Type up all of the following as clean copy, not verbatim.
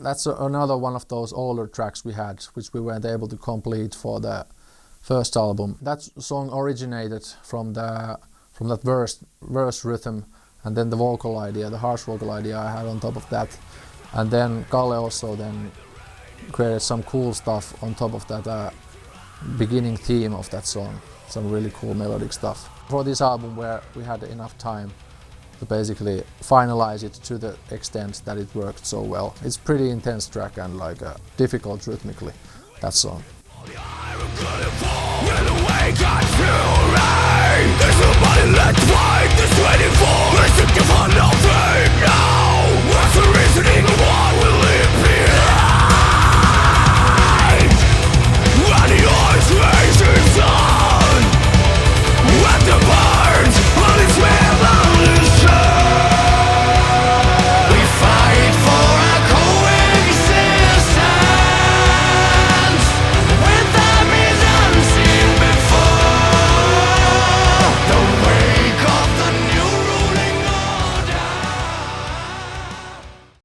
that's another one of those older tracks we had, which we weren't able to complete for the first album. That song originated from that verse rhythm, and then the vocal idea, the harsh vocal idea I had on top of that. And then Kalle also then created some cool stuff on top of that beginning theme of that song, some really cool melodic stuff. For this album, where we had enough time to basically finalize it to the extent that it worked so well. It's pretty intense track and like difficult rhythmically, that song.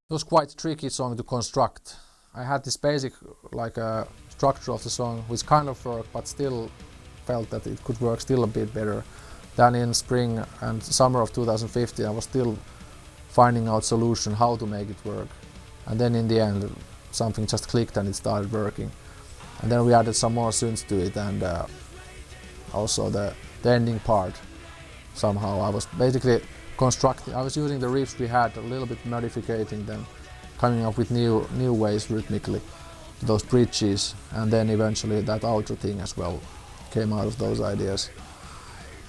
It was quite a tricky song to construct. I had this basic structure of the song which kind of worked, but still felt that it could work still a bit better. Then in spring and summer of 2015 I was still finding out solution how to make it work. And then in the end something just clicked and it started working. And then we added some more synths to it, and also the ending part somehow I was basically I was using the riffs we had, a little bit modificating them, coming up with new ways rhythmically, those bridges, and then eventually that outro thing as well came out of those ideas.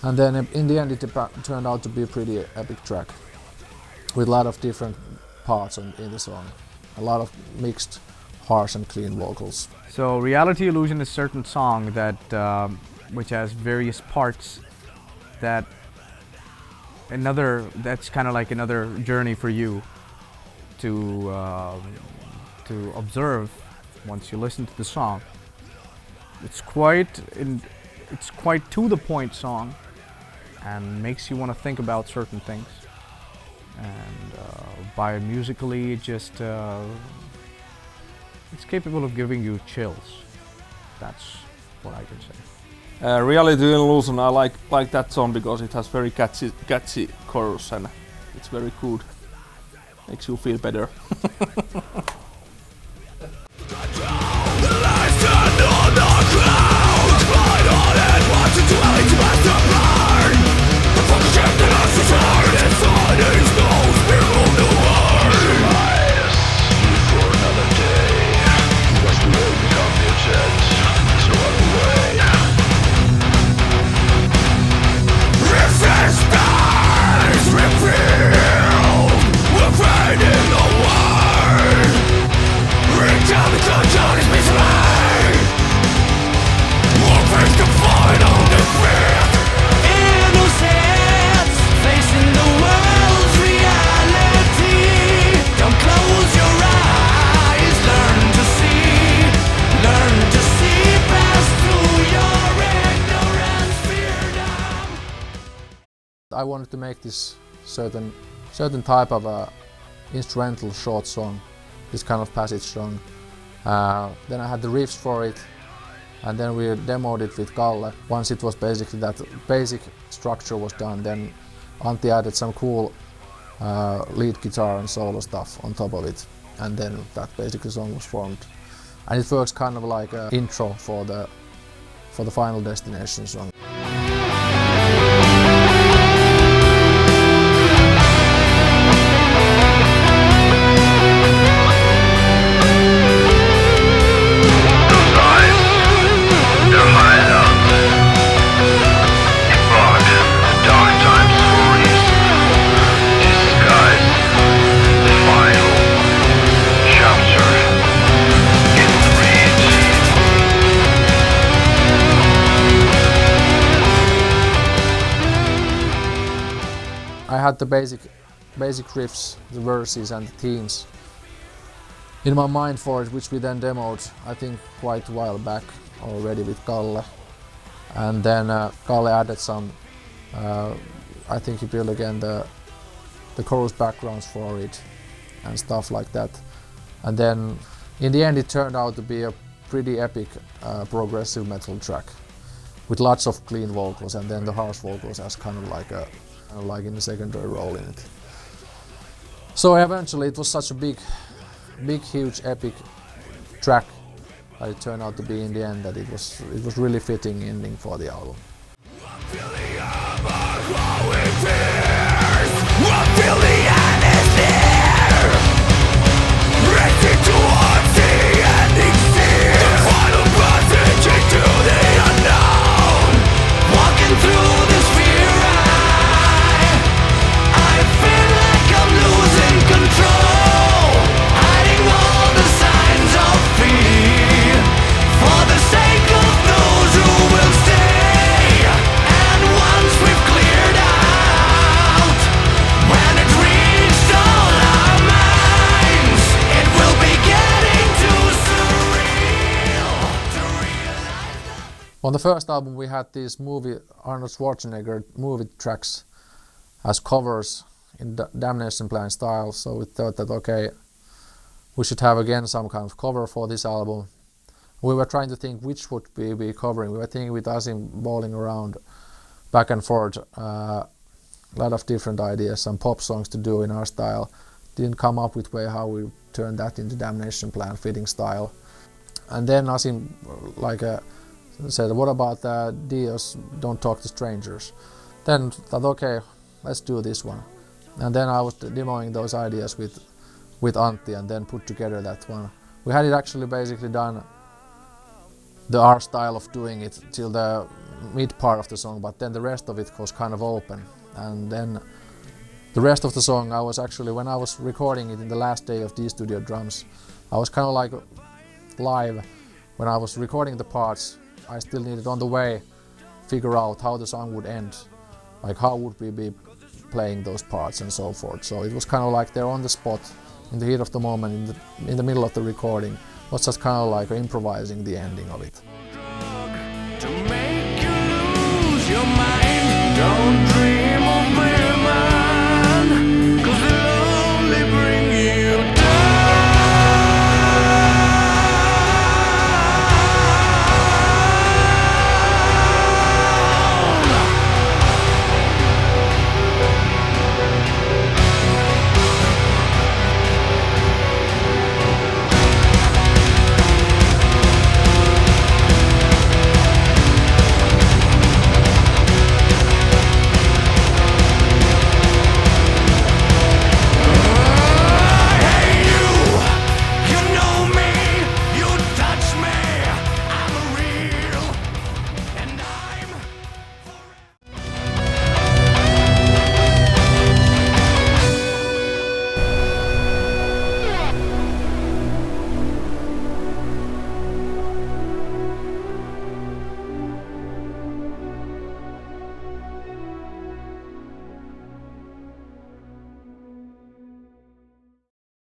And then in the end it turned out to be a pretty epic track with a lot of different parts in the song, a lot of mixed, harsh and clean vocals. So Reality Illusion is a certain song that which has various parts that's kind of like another journey for you to observe once you listen to the song. It's quite to the point song and makes you want to think about certain things. And by musically, it's capable of giving you chills. That's what I can say. Reality Illusion, I like that song because it has very catchy chorus and it's very good. Makes you feel better. I wanted to make this certain type of a instrumental short song, this kind of passage song. Then I had the riffs for it, and then we demoed it with Kalle. Once it was basically that basic structure was done, then Antti added some cool lead guitar and solo stuff on top of it, and then that basically song was formed. And it works kind of like an intro for the Final Destination song. I had the basic riffs, the verses and the themes in my mind for it, which we then demoed, I think, quite a while back already with Kalle. And then Kalle added some, I think he built again the chorus backgrounds for it and stuff like that. And then in the end it turned out to be a pretty epic progressive metal track with lots of clean vocals, and then the harsh vocals as kind of like in the secondary role in it. So eventually it was such a big, huge, epic track that it turned out to be in the end that it was really fitting ending for the album. On the first album we had these Arnold Schwarzenegger movie tracks as covers in Damnation Plan style, so we thought that okay, we should have again some kind of cover for this album. We were trying to think which would we be covering. We were thinking with us bowling around back and forth, a lot of different ideas, some pop songs to do in our style. Didn't come up with way how we turned that into Damnation Plan fitting style. And then Asim said, what about Dio's Don't Talk to Strangers? Then thought, okay, let's do this one. And then I was demoing those ideas with Antti and then put together that one. We had it actually basically done, our style of doing it till the mid part of the song, but then the rest of it was kind of open. And then the rest of the song, I was actually, when I was recording it in the last day of D-Studio drums, I was kind of like live. When I was recording the parts, I still needed on the way figure out how the song would end, like how would we be playing those parts and so forth. So it was kind of like they're on the spot, in the heat of the moment, in the middle of the recording. It was just kind of like improvising the ending of it. To make you lose your mind, don't